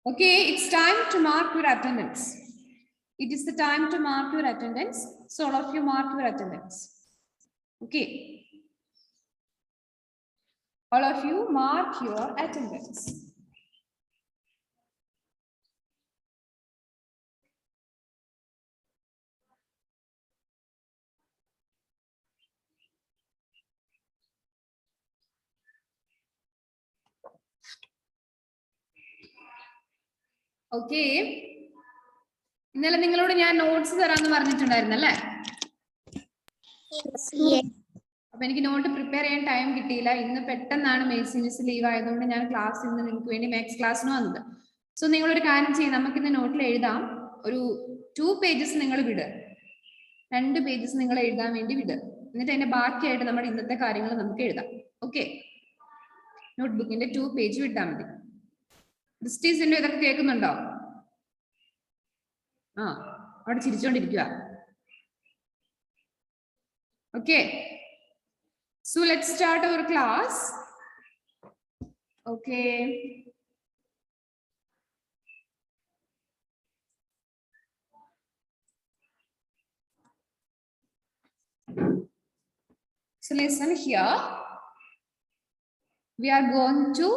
Okay, it's time to mark your attendance. It is the time to mark your attendance. So all of you mark your attendance. Okay. All of you mark your attendance. Okay. ഇന്നലെ നിങ്ങളോട് ഞാൻ notes തരാന്ന് പറഞ്ഞിട്ടുണ്ടായിരുന്നല്ലേ? അപ്പൊ എനിക്ക് not prepare ചെയ്യാൻ time കിട്ടിയില്ല. ഇന്ന് പെട്ടെന്നാണ് മെയ്സ് ലീവ് ആയതുകൊണ്ട് ഞാൻ ക്ലാസ് ഇന്ന് നിങ്ങൾക്ക് വേണ്ടി മാത്സ് ക്ലാസ്സിന് വന്നത്. സോ നിങ്ങളൊരു കാര്യം ചെയ്യും, നമുക്കിന്ന് നോട്ടിൽ എഴുതാം. ഒരു 2 pages നിങ്ങൾ വിട്, 2 pages നിങ്ങൾ എഴുതാൻ വേണ്ടി വിട്. എന്നിട്ട് അതിന്റെ ബാക്കിയായിട്ട് നമ്മുടെ ഇന്നത്തെ കാര്യങ്ങൾ നമുക്ക് എഴുതാം. ഓക്കെ, നോട്ട്ബുക്കിന്റെ 2 page വിട്ടാൽ മതി. ക്രിസ്റ്റീസിന്റെ ഇതൊക്കെ കേൾക്കുന്നുണ്ടോ? ആ, അവിടെ ചിരിച്ചോണ്ടിരിക്കുക. Okay, so let's start our class. Okay. So listen here. We are going to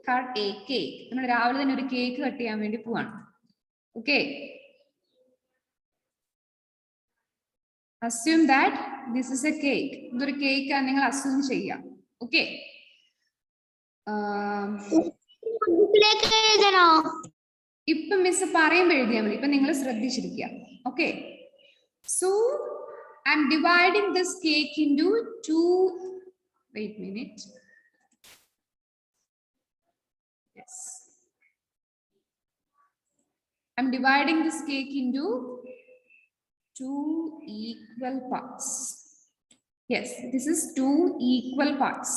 cut a cake. നമ്മൾ രാവിലെ തന്നെ ഒരു കേക്ക് കട്ട് ചെയ്യാൻ വേണ്ടി പോവാണ്. Okay. Assume that this is a cake. ഇതൊരു കേക്ക് ആണ് നിങ്ങൾ അസ്യൂം ചെയ്യാം. Okay. ഇപ്പൊ മിസ് പറയുമ്പോൾ എഴുതിയാൽ മതി. ഇപ്പൊ നിങ്ങൾ ശ്രദ്ധിച്ചിരിക്കുക. Okay. So I'm dividing this cake into 2. Wait a minute. Yes. I'm dividing this cake into 2 equal parts. Yes, this is 2 equal parts.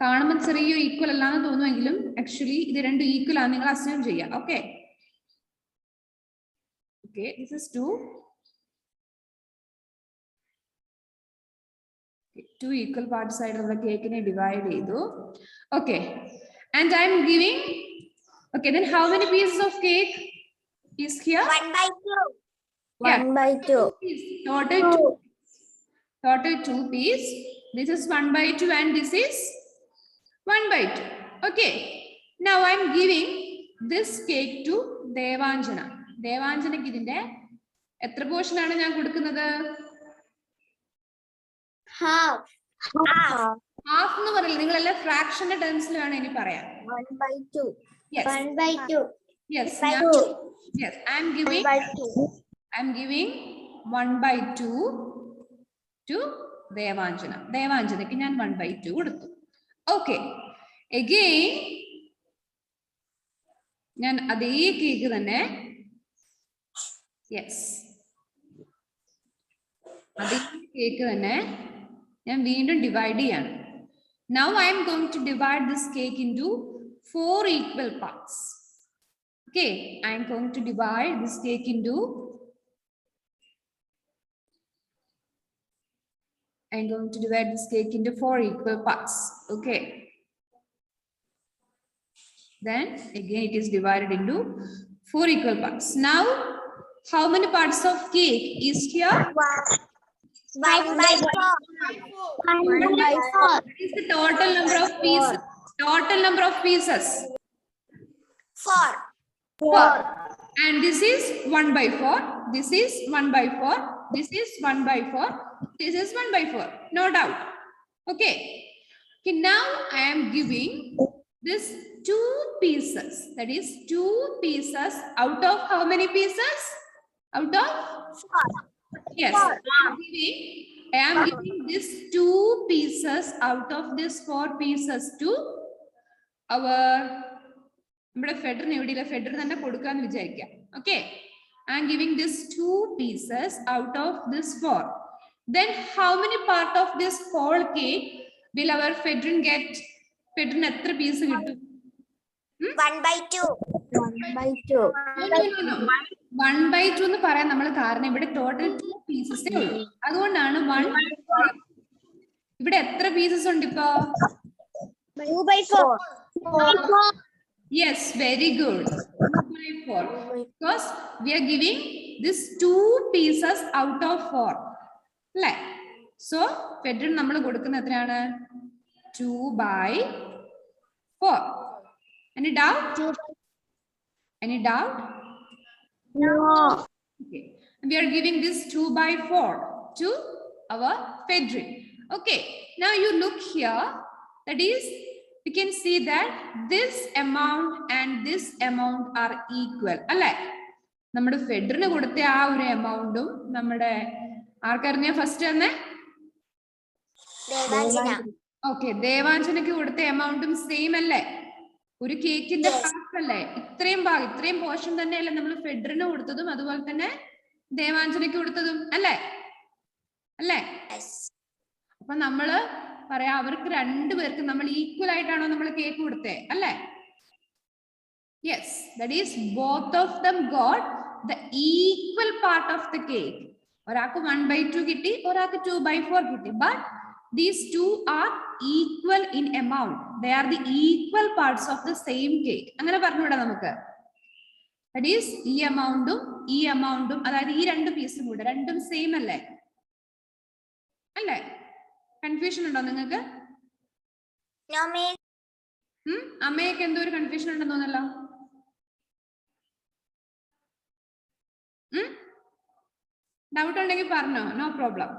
കാണുമ്പോൾ ചെറിയ ഈക്വൽ അല്ലാന്ന് തോന്നുമെങ്കിലും ആക്ച്വലി ഇത് രണ്ടും ഈക്വൽ ആണ് നിങ്ങൾ അസ്യൂം ചെയ്യാം. Okay okay, this is 2 equal parts ആയിട്ട് നമ്മൾ കേക്കിനെ ഡിവൈഡ് ചെയ്തു. Okay, and I M giving. Okay, then how many pieces of cake is here? 1/2. Yeah. 1/2. Total 2 piece. This is 1/2 and this is 1/2. Okay. Now I am giving this cake to Devanjana. Devanjanaക്ക് ഇതിന്റെ എത്ര portion ആണ് ഞാൻ കൊടുക്കുന്നത്? Half. Half എന്ന് പറയില്ല, നിങ്ങളെല്ലാം ഫ്രാക്ഷന്റെ ടേംസിൽ വേണം ഇനി പറയാൻ. 1/2. Yes. 1/2. Yes. By 2. Yes. I am giving 1/2 to Devanjana. Devanjanaക്ക് ഞാൻ 1/2 കൊടുത്തു. Okay. Again, ഞാൻ അതേ കേക്ക് തന്നെ, യെസ്, അതേ കേക്ക് തന്നെ ഞാൻ വീണ്ടും ഡിവൈഡ് ചെയ്യാണ്. Now I am going to divide this cake into 4 equal parts. Okay, I am going to divide this cake into four equal parts. Okay. Then again it is divided into 4 equal parts. Now, how many parts of cake is here? 1/4. 1/4. What is the total number of pieces? Total number of pieces? 4. 4. And this is 1/4. This is 1/4. This is 1/4. This is 1/4. No doubt. Okay. Okay. Now I am giving this 2 pieces. That is 2 pieces out of how many pieces? Out of 4. yes. I am giving this 2 pieces out of this 4 pieces to our നമ്മുടെ ഫെഡറിന് എവിടെയില്ല, ഫെഡർ തന്നെ കൊടുക്കാന്ന് വിചാരിക്കാം. Okay, I am giving this 2 pieces out of this 4. Then how many part of this whole cake will our Fedrin get? Fedrin എത്ര piece കിട്ടും? 1/2. 1/2. No. 1/2 എന്ന് പറയാൻ നമ്മൾ കാരണം ഇവിടെ ടോട്ടൽ 2 pieces ഉള്ളൂ, അതുകൊണ്ടാണ് 1. ഇവിടെ എത്ര പീസസ് ഉണ്ട് ഇപ്പോ? 2/4. Yes, very good. 4 because we are giving this 2 pieces out of 4. അല്ലേ? So ഫെഡ്രിൻ നമ്മൾ കൊടുക്കുന്ന എത്രയാണ്? 2/4. Any doubt? Any doubt? No. Okay. We are giving this 2/4 to our Fedrin. Okay. Now you look here. That is, we can see that this amount and this amount are equal. അല്ലേ? നമ്മുടെ ഫെഡറിന് കൊടുത്ത ആ ഒരു എമൗണ്ടും നമ്മുടെ ആർക്കറിഞ്ഞ first തന്നെ okay ദേവാഞ്ജനക്ക് കൊടുത്ത എമൗണ്ടും same അല്ലേ? ഒരു കേക്കിന്റെ ഭാഗമല്ലേ? ഇത്രയും പോർഷൻ തന്നെയല്ലേ നമ്മൾ ഫെഡറിന് കൊടുത്തതും അതുപോലെ തന്നെ ദേവാഞ്ജനക്ക് കൊടുത്തതും അല്ലേ? അല്ലേ? അപ്പൊ നമ്മള് പറയാം അവർക്ക് രണ്ടുപേർക്ക് നമ്മൾ ഈക്വൽ ആയിട്ടാണോ നമ്മൾ കേക്ക് കൊടുത്തേ? അല്ലേ? Yes, that is both of them got the equal part of the cake. ഒരാൾക്ക് 1/2 കിട്ടി, ഒരാൾക്ക് 2/4 കിട്ടി. But these two are equal in amount. They are the equal parts of the same cake. അങ്ങനെ പറഞ്ഞുകൂടാ നമുക്ക്? That is ഈ എമൗണ്ടും അതായത് ഈ രണ്ട് പീസും കൂടെ രണ്ടും സെയിം അല്ലേ? അല്ലേ? കൺഫ്യൂഷൻ ഉണ്ടോ നിങ്ങൾക്ക്? അമ്മയൊക്കെ എന്തോ ഒരു കൺഫ്യൂഷൻ ഉണ്ടെന്ന് തോന്നല്ലോ. ഡൗട്ട് ഉണ്ടെങ്കിൽ പറഞ്ഞോ, നോ പ്രോബ്ലം.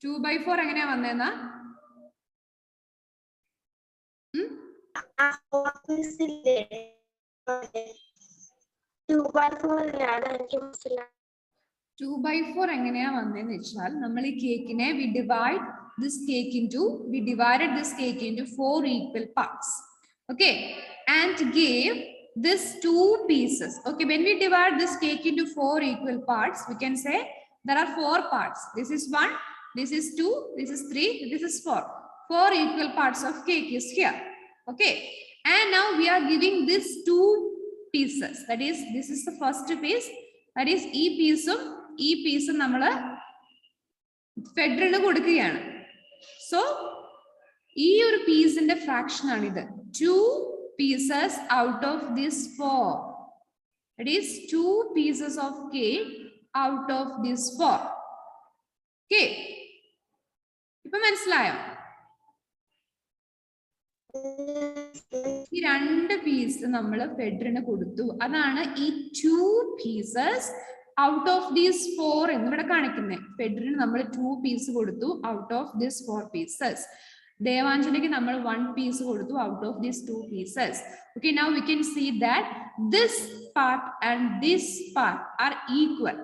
2/4 എങ്ങനെയാ വന്നേന്നാ? ടു ബൈ ഫോർ എങ്ങനെയാ വന്നതെന്ന് വെച്ചാൽ നമ്മൾ ഈ കേക്കിനെ we divided this cake into 4 equal parts. Okay, and gave this 2 pieces. Okay, when we divide this cake into 4 equal parts, we can say there are 4 parts. This is 1, this is 2, this is 3, this is 4. 4 equal parts of cake is here. Okay, and now we are giving this 2 pieces. That is, this is the first piece. That is ഈ പീസും നമ്മള് ഫെഡറിന് കൊടുക്കുകയാണ്. So ഈ ഒരു പീസിന്റെ fraction ആണിത്. 2 pieces out of this 4. It is 2 pieces of cake out of this 4. Okay, ഇപ്പൊ മനസ്സിലായോ? ഈ 2 പീസ് നമ്മൾ ഫെഡറിന് കൊടുത്തു. അതാണ് ഈ 2 pieces out of these 4 എന്നിവിടെ കാണിക്കുന്നത്. ഫെഡറിന് നമ്മൾ 2 പീസ് കൊടുത്തു out of these 4 pieces. ദേവാഞ്ജനയ്ക്ക് നമ്മൾ 1 piece കൊടുത്തു out of these 2 pieces. Okay, now we can see that this part and this part are equal.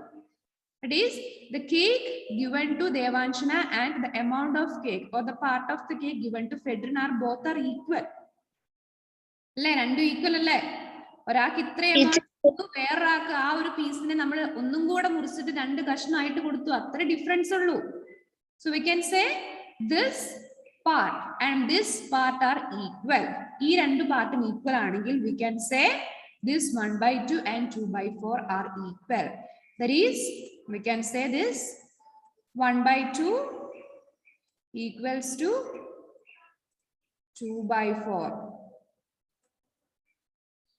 That is, the cake given to Devanjana and the amount of cake or the part of the cake given to Fedrin are both are equal. അല്ലേ? രണ്ടും equal അല്ലേ? ഒരാൾക്ക് ഇത്രയും വേറൊരാൾക്ക് ആ ഒരു പീസിനെ നമ്മൾ ഒന്നും കൂടെ മുറിച്ചിട്ട് 2 കഷ്ണമായിട്ട് കൊടുത്തു. അത്ര ഡിഫറൻസ് ഉള്ളൂ. So we can say this part and this part are equal. ഈ 2 പാർട്ടും ഈക്വൽ ആണെങ്കിൽ we can say this 1/2 and 2/4 are equal. That is, we can say this 1/2 equals to 2/4.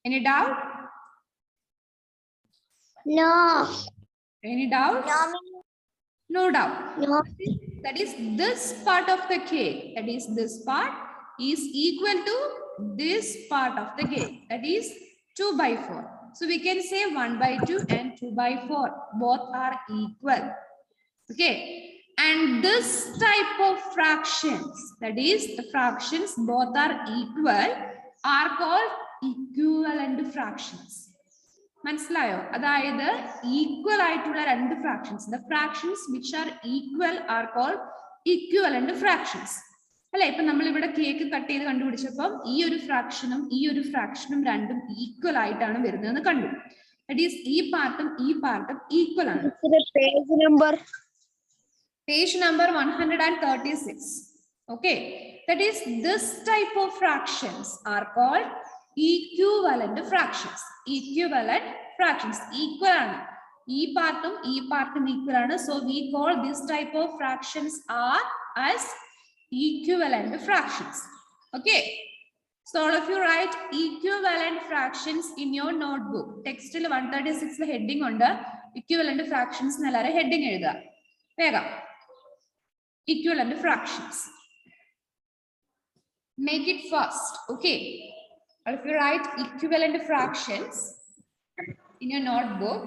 Any doubt? No. Any doubt? No doubt. No. That is, this part of the cake, that is this part is equal to this part of the cake, that is 2/4. So we can say 1/2 and 2/4 both are equal. Okay, and this type of fractions, that is the fractions both are equal, are called equivalent fractions. മനസ്സിലായോ? അതായത് equal ആയിട്ടുള്ള 2 fractions, the fractions which are equal are called equivalent fractions. അല്ലെ? ഇപ്പൊ നമ്മൾ ഇവിടെ cake cut ചെയ്ത് കണ്ടുപിടിച്ചപ്പം ഈ ഒരു ഫ്രാക്ഷനും രണ്ടും ഈക്വൽ ആയിട്ടാണ് വരുന്നതെന്ന് കണ്ടു. ദാറ്റ് ഈസ് ഈ പാർട്ടും ഈക്വൽ ആണ്. Page number 136. Okay, that is, this type of fractions are called equivalent fractions. Equal ആണ്. ഈ പാർട്ടും ഈക്വൽ ആണ്. So we call this type of fractions are as equivalent fractions. Okay. So all of you write equivalent fractions in your notebook. Text 136 heading on the equivalent fractions heading vega. Equivalent fractions. Make it fast. Okay. All of you write equivalent fractions in your notebook.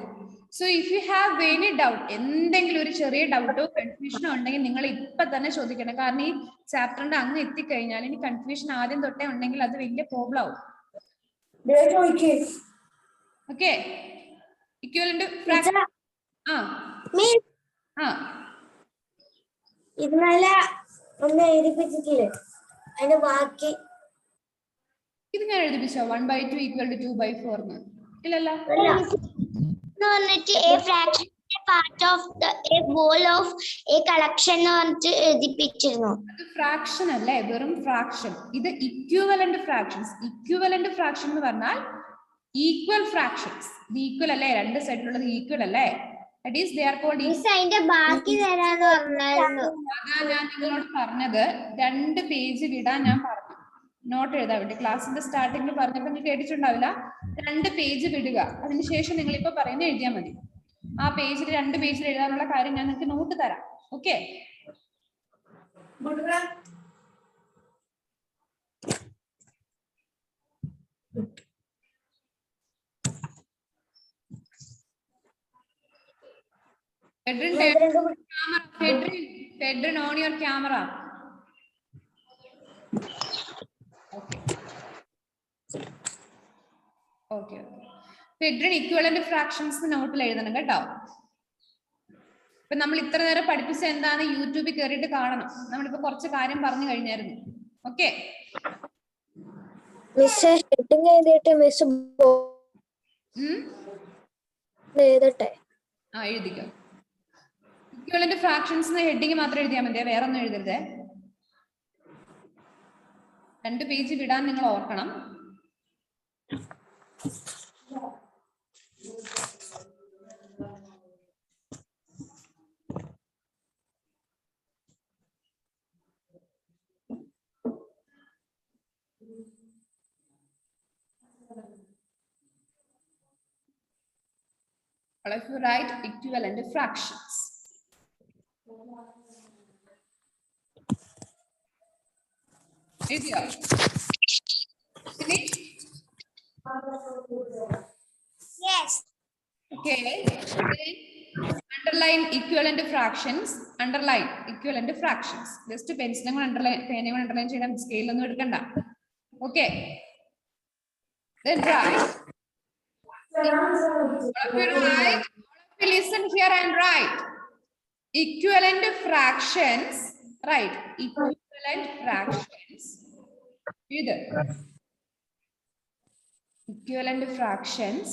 So if you have any doubt, എന്തെങ്കിലും ഒരു ചെറിയ ഡൗട്ടോ കൺഫ്യൂഷനോ ഉണ്ടെങ്കിൽ നിങ്ങൾ ഇപ്പൊ തന്നെ ചോദിക്കണം. കാരണം ഈ ചാപ്റ്ററിന്റെ അങ്ങ് എത്തിക്കഴിഞ്ഞാൽ ഇനി കൺഫ്യൂഷൻ ആദ്യം തൊട്ടേ ഉണ്ടെങ്കിൽ അത് വലിയ പ്രോബ്ലം ആവും. ഓക്കെ. ഇക്വലന്റ് ഫ്രാക്ഷൻ ഇന്നലെ ഒന്ന് എഴുതിപ്പിച്ചിട്ടില്ലേ അതിന്റെ ബാക്കി ഇത് ഞാൻ എഴുതിപ്പിച്ചോ 1/2 = 2/4 എന്ന് ഇല്ലല്ലോ. a fraction part of the a whole of a collection എഴുതിപ്പിച്ചിരുന്നു. അത് ഫ്രാക്ഷൻ അല്ലേ, വെറും ഫ്രാക്ഷൻ. ഇത് ഇക്വിവലന്റ് ഫ്രാക്ഷൻസ്. ഇക്വിവലന്റ് ഫ്രാക്ഷൻ എന്ന് പറഞ്ഞാൽ ഈക്വൽ ഫ്രാക്ഷൻസ്. ഇത് ഈക്വൽ അല്ലേ, രണ്ട് സൈഡിലുള്ളത് ഈക്വൽ അല്ലേ. That is they are called അതിന്റെ ബാക്കി തരാന്ന് പറഞ്ഞായിരുന്നു. അതാ ഞാൻ നിങ്ങളോട് പറഞ്ഞത്, 2 പേജ് വിടാൻ ഞാൻ പറഞ്ഞു. നോട്ട് എഴുതാൻ വേണ്ടി ക്ലാസിന്റെ സ്റ്റാർട്ടിങ്ങിൽ പറഞ്ഞപ്പോൾ നിങ്ങൾ കേട്ടിട്ടുണ്ടാവില്ല. 2 പേജ് വിടുക, അതിനുശേഷം നിങ്ങൾ ഇപ്പൊ പറയുന്നത് എഴുതിയാൽ മതി. ആ പേജിൽ 2 പേജിൽ എഴുതാനുള്ള കാര്യം ഞാൻ നിങ്ങൾക്ക് നോട്ട് തരാം. Okay. Pedrin, on your camera. Okay. Pedrin equivalent fractions നോട്ടിൽ എഴുതണം കേട്ടോ. ഇപ്പൊ നമ്മൾ ഇത്ര നേരം പഠിപ്പിച്ച എന്താണ് യൂട്യൂബിൽ കയറിയിട്ട് കാണണം. നമ്മളിപ്പോ കുറച്ച് കാര്യം പറഞ്ഞു കഴിഞ്ഞായിരുന്നു. ഓക്കെ. എഴുതട്ടെ. എഴുതിക്കോ. ഇക്വലന്റ് ഫ്രാക്ഷൻസ് ഹെഡിങ് മാത്രം എഴുതിയാൽ മതിയോ, വേറെ ഒന്നും എഴുതരുതേ. 2 പേജ് വിടാൻ നിങ്ങൾ ഓർക്കണം. If you write equivalent fractions. Is your finish? Yes. Okay. Then underline equivalent fractions. Underline equivalent fractions. Just pencil underline ചെയ്യണം, സ്കെയിൽ ഒന്നും എടുക്കണ്ട. Okay. Then write. Listen here and write equivalent fractions. Right, equivalent fractions. Either equivalent fractions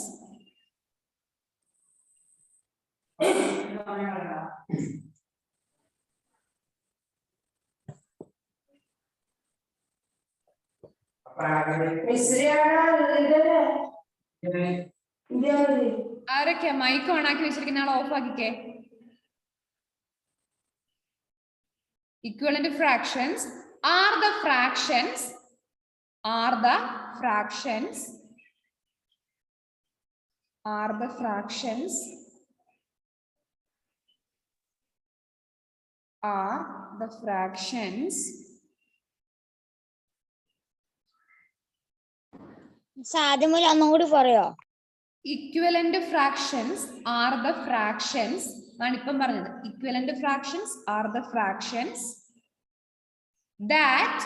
ആരൊക്കെയാ mike on ആക്കി വെച്ചിരിക്കുന്ന ആൾ off ആക്കിക്കേ. Equivalent fractions are the fractions are the fractions are the fractions are the fractions സാധ്യമല്ല ഒന്നുകൂടി പറയോ. Equivalent fractions are the fractions ആണ് ഇപ്പം പറഞ്ഞത്. Equivalent fractions are the fractions that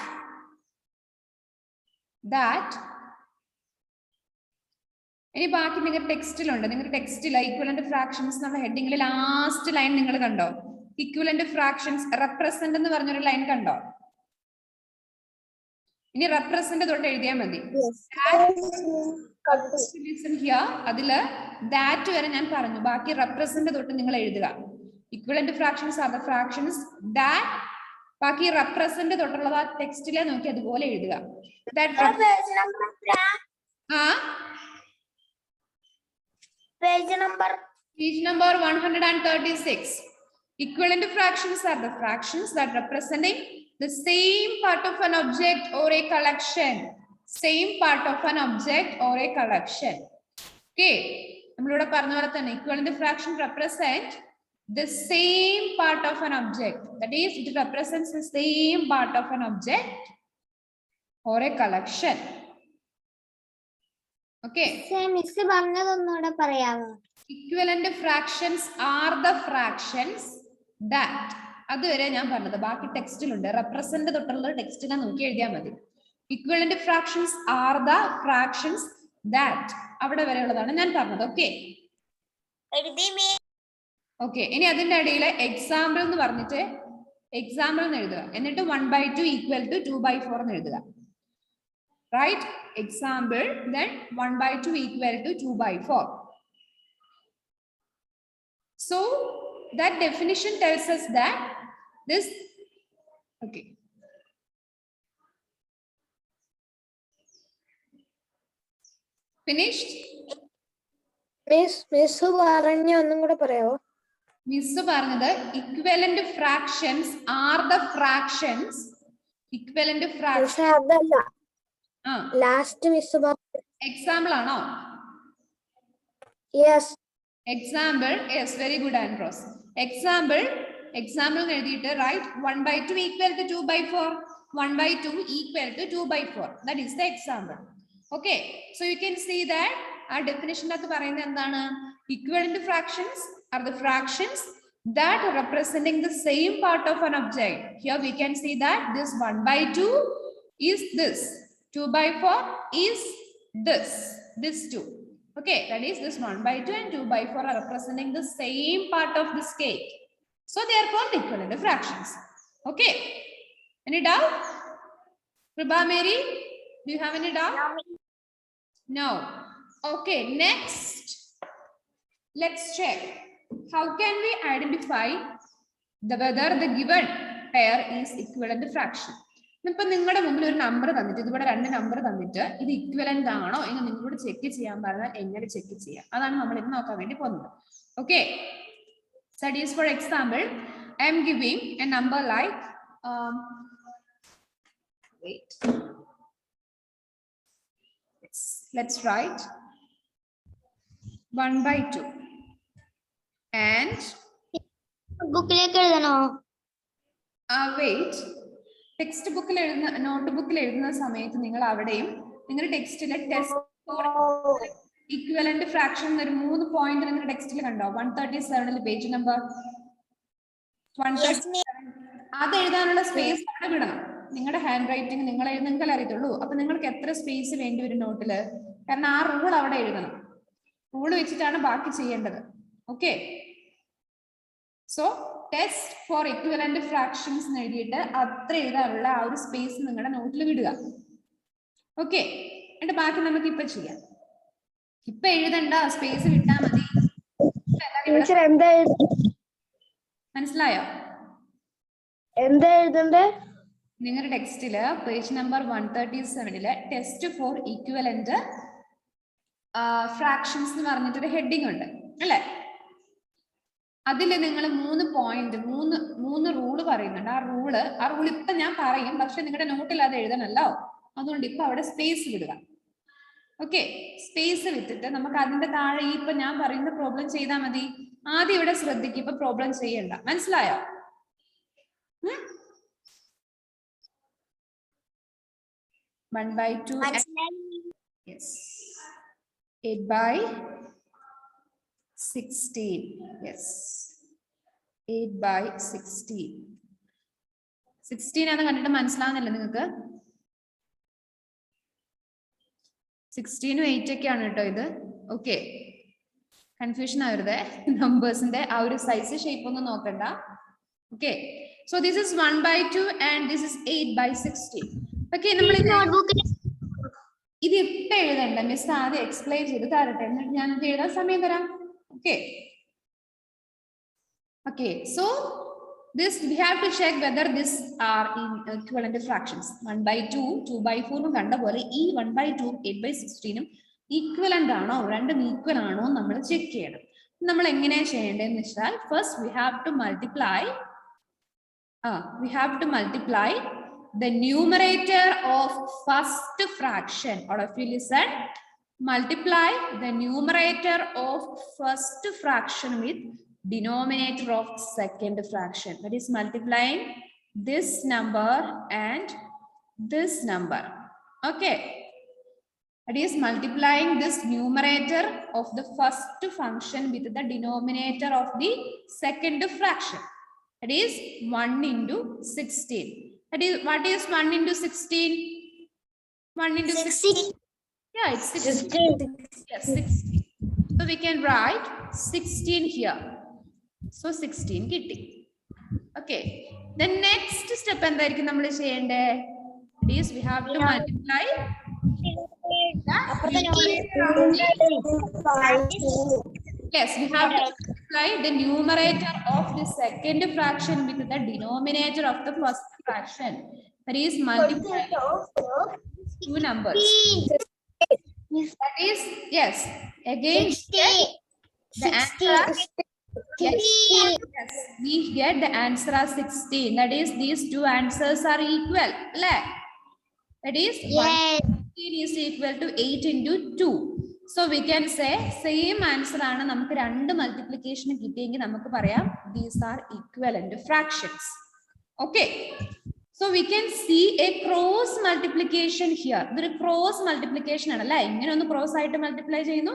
ഇനി ബാക്കി നിങ്ങളുടെ ടെക്സ്റ്റിലുണ്ട്. നിങ്ങളുടെ ടെക്സ്റ്റിൽ equivalent fractions നമ്മുടെ ഹെഡിങ്ങിൽ ലാസ്റ്റ് ലൈൻ നിങ്ങൾ കണ്ടോ? equivalent fractions represent എന്ന് പറഞ്ഞൊരു ലൈൻ കണ്ടോ? ഇനി റെപ്രസെന്റ് തൊട്ട് എഴുതിയാൽ മതി. അതില് ദാറ്റ് വരെ ഞാൻ പറഞ്ഞു, ബാക്കി റെപ്രസെന്റ് തൊട്ട് നിങ്ങൾ എഴുതുക. Equivalent fractions are the fractions that, ബാക്കി റെപ്രസെന്റ് തൊട്ടുള്ളത് ആ ടെക്സ്റ്റിലെ നോക്കി അതുപോലെ എഴുതുക. Page number 136. Equivalent fractions are the fractions that representing the same part of an object or a collection. Same part of an object or a collection. Okay. നമ്മളിവിടെ പറഞ്ഞ പോലെ തന്നെ equivalent fraction represent the same part of an object. That is, it represents the same part of an object or a collection. Okay. Miss പറഞ്ഞതൊന്നുകൂടെ പറയാമോ? Equivalent fractions are the fractions that. അതുവരെ ഞാൻ പറഞ്ഞത് ബാക്കി ടെക്സ്റ്റിലുണ്ട്. റെപ്രസെന്റ് തൊട്ടുള്ള ടെക്സ്റ്റിനെ നോക്കി എഴുതിയാൽ മതി. Equivalent fractions are the fractions that. അവിടെ വരെയുള്ളതാണ് ഞാൻ പറഞ്ഞത്. Okay okay. ഇനി അതിന്റെ ഇടയിൽ എക്സാമ്പിൾ എന്ന് പറഞ്ഞിട്ട് എക്സാമ്പിൾ എന്ന് എഴുതുക. എന്നിട്ട് 1/2 ഈക്വൽ ടു 2/4 എന്ന് എഴുതുക. Right? Example then 1/2 equal to 2/4. So that definition tells us that this, okay, finished? Miss പറഞ്ഞ ഒന്നും കൂടെ പറയാമോ? മിസ് പറഞ്ഞത് equivalent fractions are the fractions. Equivalent fractions. അതല്ല, ലാസ്റ്റ് മിസ് പറഞ്ഞു. എക്സാമ്പിൾ ആണോ? Yes. Example, yes, very good, Andros. Example എഴുതിയിട്ട് write 1/2 equal to 2/4. 1/2 equal to 2/4. That is the example. Okay, so you can see that our definition of പറയുന്നത് എന്താണ്? Equivalent fractions are the fractions that are representing the same part of an object. Here we can see that this 1/2 is this, 2/4 is this 2. Okay, that is this 1/2 and 2/4 are representing the same part of this cake. So they are called equivalent fractions. Okay, any doubt? Prabha Mary, do you have any doubt? No. Okay, next let's check how can we identify whether the given pair is equivalent fraction. ഇപ്പൊ നിങ്ങളുടെ മുമ്പിൽ ഒരു number തന്നിട്ട് ഇതിവിടെ 2 number തന്നിട്ട് ഇത് equivalent ആണോ എന്ന് നിങ്ങളോട് ചെക്ക് ചെയ്യാൻ പറഞ്ഞാൽ എങ്ങനെ ചെക്ക് ചെയ്യാം? അതാണ് നമ്മൾ ഇന്ന് നോക്കാൻ വേണ്ടി പോകുന്നത്. Okay, studies for example, I am giving a number like wait, let's write 1/2 and ബുക്കിലേക്ക് എഴുതണോ? wait, text ബുക്കിൽ എഴുതുന്ന നോട്ട് ബുക്കിൽ എഴുതുന്ന സമയത്ത് നിങ്ങൾ അവിടെയും നിങ്ങളുടെ ടെക്സ്റ്റിലെ ടെസ്റ്റ് ഇക്വലന്റ് ഫ്രാക്ഷൻ എന്നൊരു 3 പോയിന്റ് നിങ്ങളുടെ ടെക്സ്റ്റിൽ കണ്ടോ? 137 പേജ് നമ്പർ 137. അത് എഴുതാനുള്ള സ്പേസ് അവിടെ വിടണം. നിങ്ങളുടെ ഹാൻഡ് റൈറ്റിംഗ് നിങ്ങൾക്ക് അറിയത്തുള്ളൂ. അപ്പൊ നിങ്ങൾക്ക് എത്ര സ്പേസ് വേണ്ടി വരും നോട്ടില്? കാരണം ആ റൂൾ അവിടെ എഴുതണം. റൂൾ വെച്ചിട്ടാണ് ബാക്കി ചെയ്യേണ്ടത്. Okay, so test for equivalent fractions എന്ന് എഴുതിയിട്ട് അത്ര എഴുതാനുള്ള ആ ഒരു സ്പേസ് നിങ്ങളുടെ നോട്ടിൽ വിടുക. ഓക്കെ, എന്നിട്ട് ബാക്കി നമുക്ക് ഇപ്പൊ ചെയ്യാം. ഇപ്പൊ എഴുതണ്ട, സ്പേസ് വിട്ടാ മതി. മനസ്സിലായോ? എന്താ എഴുതണ്ടേ? നിങ്ങളുടെ ടെക്സ്റ്റില് page number 137 test for equivalent fractions എന്ന് പറഞ്ഞിട്ടൊരു ഹെഡിങ് ഉണ്ട് അല്ലെ? അതില് നിങ്ങൾ 3 പോയിന്റ് 3 റൂള് പറയുന്നുണ്ട്. ആ റൂൾ ഇപ്പൊ ഞാൻ പറയും, പക്ഷെ നിങ്ങളുടെ നോട്ടിൽ അത് എഴുതണല്ലോ. അതുകൊണ്ട് ഇപ്പൊ അവിടെ സ്പേസ് വിടുക. ഓക്കെ, സ്പേസ് വിട്ടിട്ട് നമുക്ക് അതിന്റെ താഴെ ഇപ്പൊ ഞാൻ പറയുന്ന പ്രോബ്ലം ചെയ്താൽ മതി. ആദ്യം ഇവിടെ ശ്രദ്ധിക്കും, ഇപ്പൊ പ്രോബ്ലം ചെയ്യണ്ട. മനസ്സിലായോ? 1/2 yes, 8/16 yes, 8/16. 16 ആണെന്ന് കണ്ടിട്ട് മനസ്സിലാവുന്നില്ല നിങ്ങൾക്ക്? 16ഉം 8 ഒക്കെയാണ് കേട്ടോ ഇത്. Okay, confusion ആവരുതേ. നമ്പേഴ്സിന്റെ ആ ഒരു സൈസ് ഷേപ്പ് ഒന്നും നോക്കണ്ട. Okay, so this is 1/2 and this is 8/16. Okay, നമ്മൾ ഇത് ഇപ്പൊ എഴുതണ്ട, മിസ് ആദ്യം എക്സ്പ്ലെയിൻ ചെയ്ത് തരട്ടെ, എന്നിട്ട് ഞാൻ എഴുതാൻ സമയം തരാം. Okay okay, so this we have to check whether this are in equivalent fractions. 1/2 2/4 കണ്ട പോലെ ഈ 1/2 8/16 ഈക്വലന്റ് ആണോ, രണ്ടും ഈക്വൽ ആണോ നമ്മൾ ചെക്ക് ചെയ്യണം. നമ്മൾ എങ്ങനെയാ ചെയ്യേണ്ടതെന്ന് വെച്ചാൽ first we have to multiply we have to multiply the numerator of first fraction. All of you listen. Multiply the numerator of first fraction with denominator of second fraction. That is multiplying this number and this number. Okay. That is multiplying this numerator of the first function with the denominator of the second fraction. That is 1 into 16. That is, what is 1 into 16? 1 into 16. Yeah, it's 16. Yes, 16. So we can write 16 here. So 16 kitti. Okay. The next step എന്തായിരിക്കും നമ്മൾ ചെയ്യേണ്ടേ? Is we have to multiply. Yes, we have to multiply the numerator of the second fraction with the denominator of the first fraction. That is multiply two numbers. That is, yes, again the answer. Yes, we get the answer as 16. That is, these two answers are equal. That is, 16 is equal to 8 into 2. So we can say same answer ആണ് നമുക്ക് രണ്ട് multiplication കിട്ടിയെങ്കിൽ നമുക്ക് പറയാം these are equivalent fractions. Okay. So we can see a cross multiplication here. ഇതൊരു cross multiplication ആണ് അല്ലേ? ഇങ്ങനെ ഒന്ന് cross ആയിട്ട് multiply ചെയ്യുന്നു,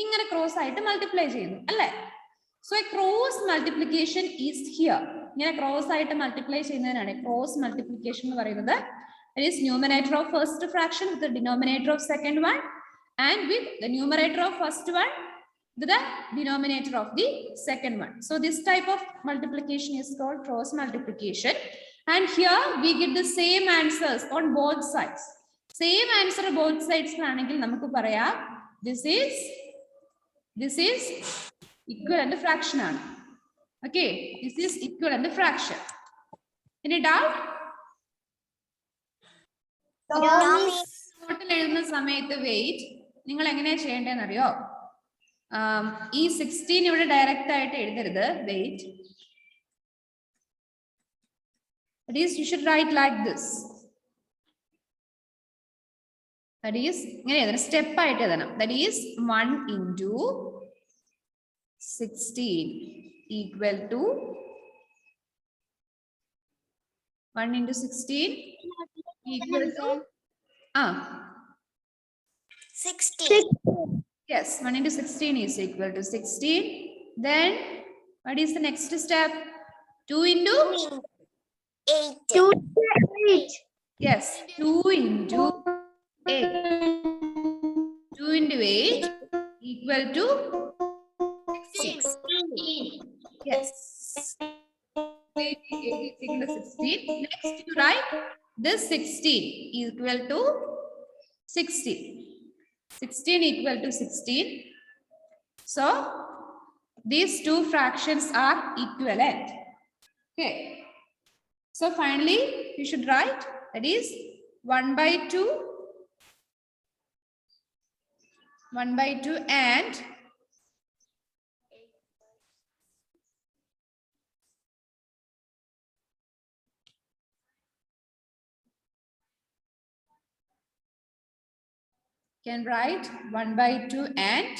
ഇങ്ങനെ cross ആയിട്ട് multiply ചെയ്യുന്നു അല്ലേ? So a cross multiplication is here. ഇങ്ങനെ cross ആയിട്ട് multiply ചെയ്യുന്നതിനാണ് cross multiplication എന്ന് പറയുന്നത്. That is numerator of first fraction with the denominator of second one, and with the numerator of first one with the denominator of the second one. So this type of multiplication is called cross multiplication. And here we get the same answers on both sides. Same answer both sides ആണെങ്കിൽ നമുക്ക് പറയാം this is equivalent fraction ആണ്. Okay, this is equivalent fraction. Any doubt? നോട്ടിൽ എഴുതുന്ന സമയത്ത് wait നിങ്ങൾ എങ്ങനെയാ ചെയ്യേണ്ടതെന്ന് അറിയോ? ഈ 16 ഇവിടെ ഡയറക്റ്റ് ആയിട്ട് എഴുതരുത്. Wait. That is, you should write like this. That is, ഇങ്ങനെ എഴുതണം, സ്റ്റെപ്പ് ആയിട്ട് എഴുതണം. That is 1 into 16 equal to 1 into 16 equal to 16. Yes, 1 into 16 is equal to 16. Then what is the next step? 2 into 8. Yes, 2 into 8. 2 into 8 equal to 16. Yes. 8 is equal to 16. Next you write this 16 equal to 16. 16 equal to 16. So these two fractions are equivalent. Okay. So finally you should write, that is 1 by 2 and can write 1 by 2 and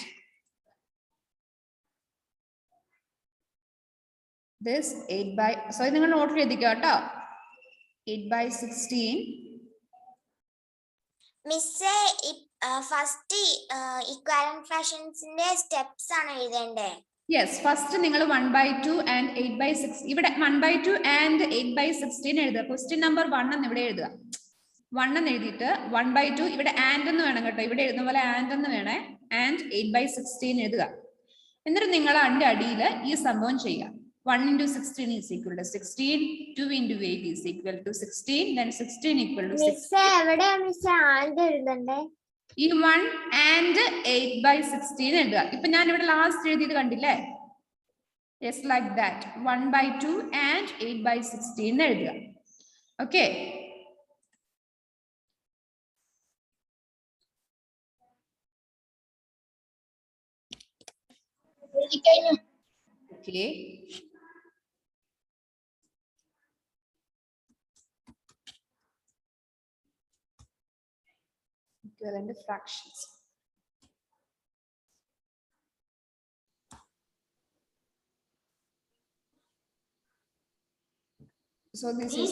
this 8 by, so നിങ്ങൾ not എഴുതിക്കോ കേട്ടോ. 8 by 16. മിസ്സേ first equivalent ഫ്രാക്ഷൻസിന്റെ steps ആണ് എഴുതേണ്ടേ? Yes, first നിങ്ങൾ 1 by 2 and 8 by 6, ഇവിടെ 1 by 2 and 8 by 16 എഴുതുക. Question number 1 എന്ന് ഇവിടെ എഴുതുക. 1 എന്ന് എഴുതിയിട്ട് 1 by 2 ഇവിടെ ആൻഡ് എന്ന് വേണം കേട്ടോ, ഇവിടെ എഴുതുന്ന പോലെ ആൻഡ് എന്ന് വേണേ, ആൻഡ് 8 by 16 എഴുതുക. എന്നിട്ട് നിങ്ങൾ അതിന്റെ അടിയിൽ ഈ സംഭവം ചെയ്യുക. 1 into 16 is equal to 16, 2 into 8 is equal to 16, then 16 equal to 16. ഈ 1 and 8 by 16 എഴുതുക. ഇപ്പൊ ഞാൻ ഇവിടെ ലാസ്റ്റ് എഴുതിയത് കണ്ടില്ലേ? Yes, like that. 1 by 2 and 8 by 16 എഴുതുക. Okay. Okay. equivalent fractions. So this is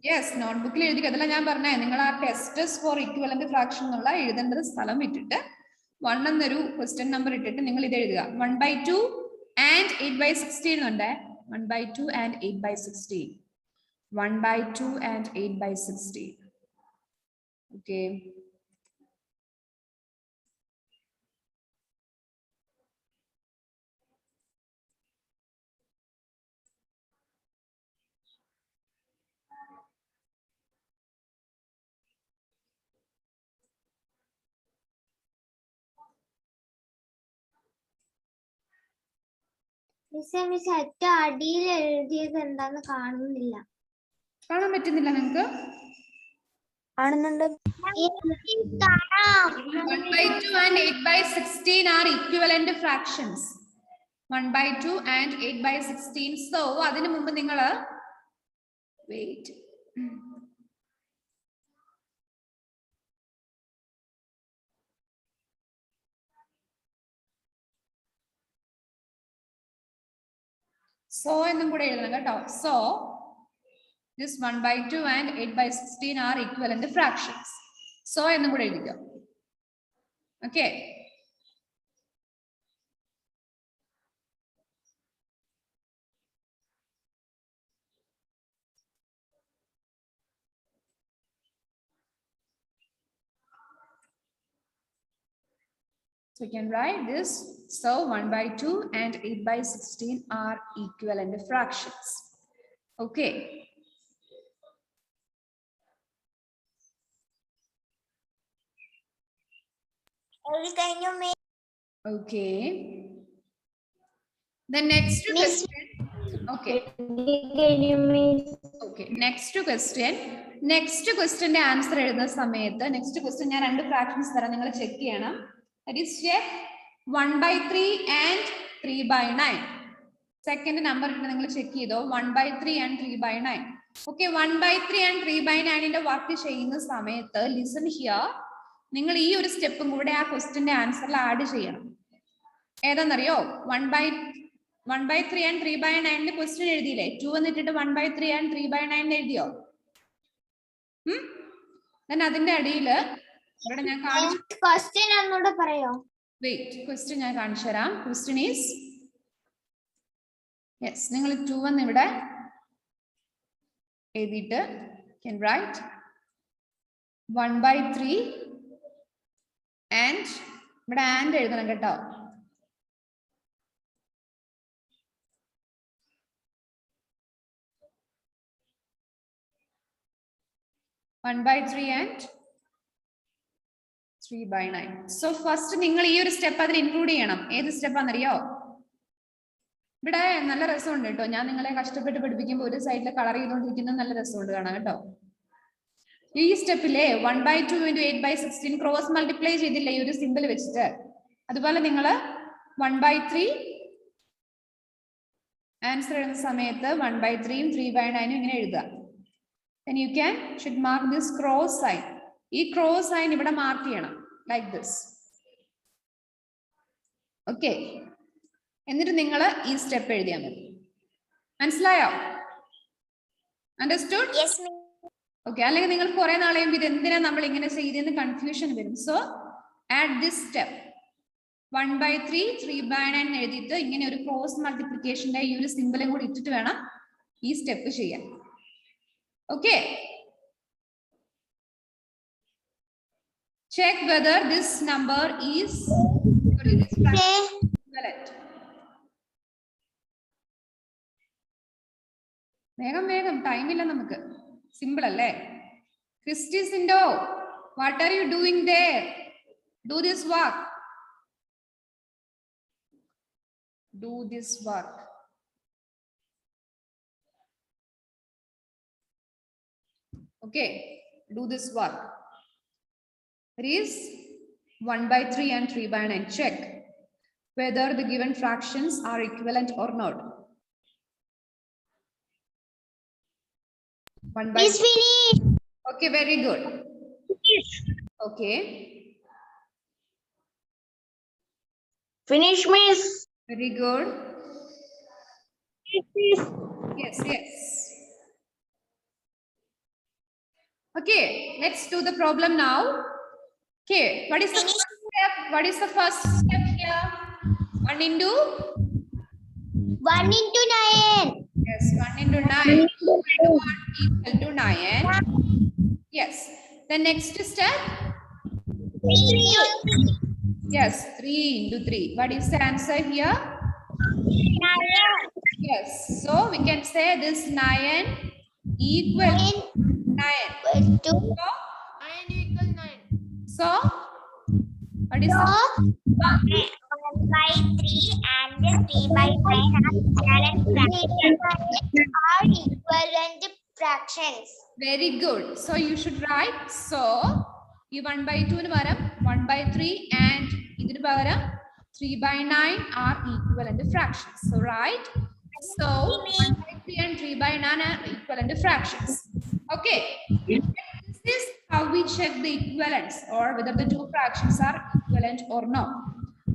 yes, notebook il ezhudikku adalla njan parnay ningal aa tests for equivalent fraction ennulla ezhudendrathu sthalam ittittu 1 ennoru question number ittittu ningal idu ezhuduka 1/2 and 8/16 unde 1/2 and 8/16 1/2 and 8/16 okay. Miss ഏറ്റവും അടിയിൽ എഴുതിയത് എന്താന്ന് കാണുന്നില്ല. കാണാൻ പറ്റുന്നില്ല നിങ്ങൾക്ക്? കാണുന്നുണ്ട്. 1/2 and 8/16 are equivalent fractions. 1/2 and 8/16. So അതിനു മുമ്പ് നിങ്ങൾ wait. So എന്നും കൂടെ എഴുതണം കേട്ടോ. So this 1/2 and 8/16 are equivalent fractions. So എന്നും കൂടെ എഴുതിക്കോ. Okay. So you can write this. So 1/2 and 8/16 are equivalent fractions. Okay. Okay. The next question. Okay. Okay. Next question. Next question the answer എഴുതുന്ന സമയത്ത് next question ഞാൻ രണ്ട് fractions തരാം, നിങ്ങൾ check ചെയ്യണം. That is check 1/3 and 3/9. Second number നിങ്ങൾ check ചെയ്തോ 1/3 and 3/9. Okay, 1/3 and 3/9 ന്റെ വർക്ക് ചെയ്യുന്ന സമയത്ത് listen here. നിങ്ങൾ ഈ ഒരു സ്റ്റെപ്പും കൂടെ ആ ക്വസ്റ്റ്യന്റെ ആൻസറിൽ ആഡ് ചെയ്യണം. ഏതാണെന്നറിയോ? 1/3 and 3/9 ക്വസ്റ്റ്യൻ എഴുതിയില്ലേ? 2 എന്നിട്ടിട്ട് 1/3 and 3/9 എഴുതിയോ? then അതിന്റെ അടിയിൽ ഇവിടെ ഞാൻ കാണിച്ചു. ക്വസ്റ്റ്യൻ ഒന്നുകൂടെ പറയോ? വെയിറ്റ്, ക്വസ്റ്റ്യൻ ഞാൻ കാണിച്ചു തരാം. ക്വസ്റ്റ്യൻ ഈസ് യെസ്, നിങ്ങൾ 2 എന്ന് ഇവിടെ എഴുതിയിട്ട് can write 1/3 and ഇവിടെ ആൻഡ് എഴുതണം കേട്ടോ. (1/3) and 3/9. So first നിങ്ങൾ ഈ ഒരു സ്റ്റെപ്പ് അതിൽ ഇൻക്ലൂഡ് ചെയ്യണം. ഏത് സ്റ്റെപ്പാണെന്നറിയോ? ഇവിടെ നല്ല രസമുണ്ട് കേട്ടോ. ഞാൻ നിങ്ങളെ കഷ്ടപ്പെട്ട് പഠിപ്പിക്കുമ്പോൾ ഒരു സൈഡിൽ കളർ ചെയ്തുകൊണ്ടിരിക്കുന്നത് നല്ല രസമുണ്ട് കാണാൻ കേട്ടോ. ഈ സ്റ്റെപ്പിലെ 1/2 into 8/16 ക്രോസ് മൾട്ടിപ്ലൈ ചെയ്തില്ലേ ഈ ഒരു സിമ്പിൾ വെച്ചിട്ട്? അതുപോലെ നിങ്ങൾ 1/3 ആൻസർ എഴുതുന്ന സമയത്ത് 1/3 ഉം 3/9 ഇങ്ങനെ എഴുതുക. Then you should mark this cross sign. ഈ ക്രോസ് സൈൻ ഇവിടെ മാർക്ക് ചെയ്യണം ലൈക്ക് ദിസ്. ഓക്കെ, എന്നിട്ട് നിങ്ങൾ ഈ സ്റ്റെപ്പ് എഴുതിയാൽ മതി. മനസ്സിലായോ? അണ്ടർസ്റ്റുഡ്? ഓക്കെ, അല്ലെങ്കിൽ നിങ്ങൾ കുറെ നാളെയും ഇത് എന്തിനാ നമ്മൾ ഇങ്ങനെ ചെയ്തെന്ന് കൺഫ്യൂഷൻ വരും. സോ ആഡ് ദിസ് സ്റ്റെപ്പ് 1/3 3/9 എഴുതിയിട്ട് ഇങ്ങനെ ഒരു ക്രോസ് മൾട്ടിപ്ലിക്കേഷന്റെ ഈ ഒരു സിമ്പിളും കൂടി ഇട്ടിട്ട് വേണം ഈ സ്റ്റെപ്പ് ചെയ്യാൻ. Okay, check whether this number is correct. വേഗം ടൈം ഇല്ല നമുക്ക്. സിമ്പിൾ അല്ലേ? ക്രിസ്റ്റി സിൻഡോ, what are you doing there? Do this work. Do this work. Okay, do this work. It is 1/3 and 3/9. Check whether the given fractions are equivalent or not. 1/3. Okay, very good. Okay. Finish, miss. Very good. Yes, yes. Okay, let's do the problem now. Okay, what is the first step? What is the first step here? 1 into? 1 into 9. Yes, 1 into 9. 2 into 1 equal to 9. Yes. The next step? 3 into 3. Yes, 3 into 3. What is the answer here? 9. Yes. So we can say this 9 equal to 9. To So, what is so the 1 by 3 and 3 by 9 are equivalent fractions. very good. So you should write so you 1 by 2 1 by 3 and 3 by 9 are equivalent fractions. So right. So 1 by 3 and 3 by 9 are equivalent fractions. Okay. This is how we check the equivalence or whether the two fractions are equivalent or not.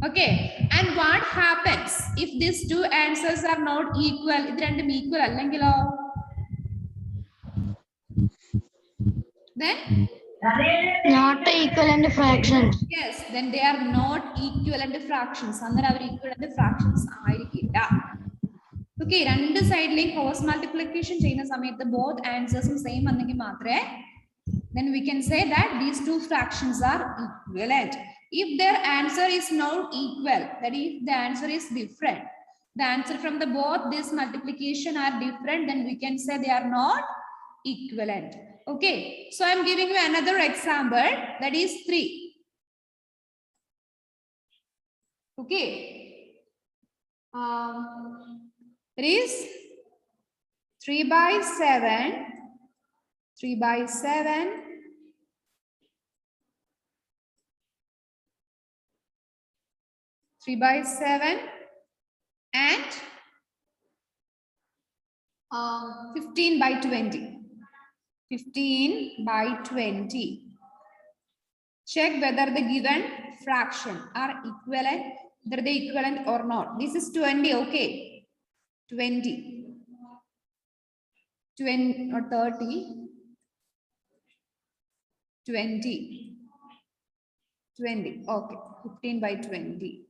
Okay. And what happens if these two answers are not equal? This random equal allengilo? Then? Not equivalent fraction. Yes, then they are not equivalent fractions. Under our equivalent fractions okay, രണ്ട് സൈഡിലെയും cross multiplication ചെയ്യുന്ന സമയത്ത് both answers same ആണെങ്കിൽ മാത്രമേ then we can say that these two fractions are equivalent. If their answer is not equal, that is the answer is different, the answer from the both this multiplication are different, then we can say they are not equivalent. Okay, so I'm giving you another example, that is 3. Okay, it is 3 by 7, 3 by 7, 3 by 7 and 15 by 20. 15 by 20. Check whether the given fraction are equivalent, whether they equivalent or not. This is 20, okay? 20. 20 or 30. 20. 20, okay. 15 by 20.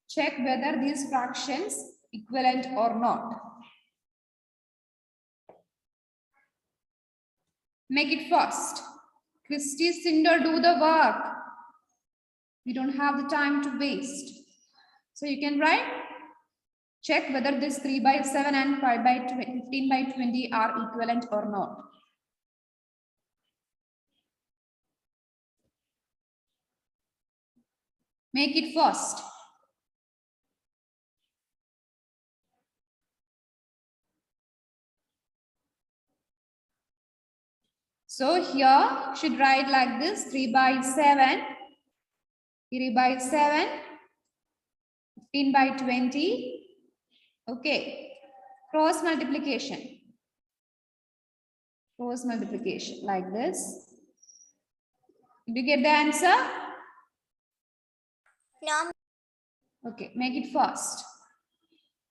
Check whether these fractions equivalent or not. Make it fast. Christy, Cinder, do the work. We don't have the time to waste. So you can write, check whether this 3 by 7 and 5 by 15 by 20 are equivalent or not. Make it fast. So here should write like this, 3 by 7, 3 by 7, 15 by 20. Okay, cross multiplication. Cross multiplication like this. Did you get the answer? No. Okay, make it fast.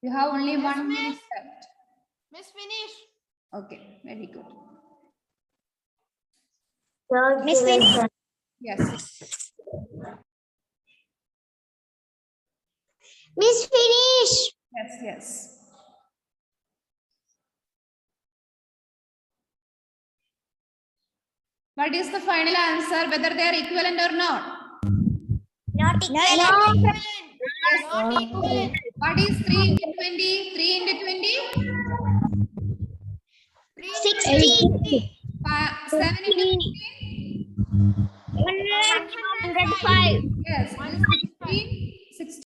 You have only 1 minute left. Miss, finish. Okay, very good. Miss, finish. Yes. Miss, finish. Yes, yes. What is the final answer? Whether they are equivalent or not? Not equivalent. Yes. Not equivalent. What is 3 into 20? 3 into 20? 60. 7 into 15? 105. Yes. 16.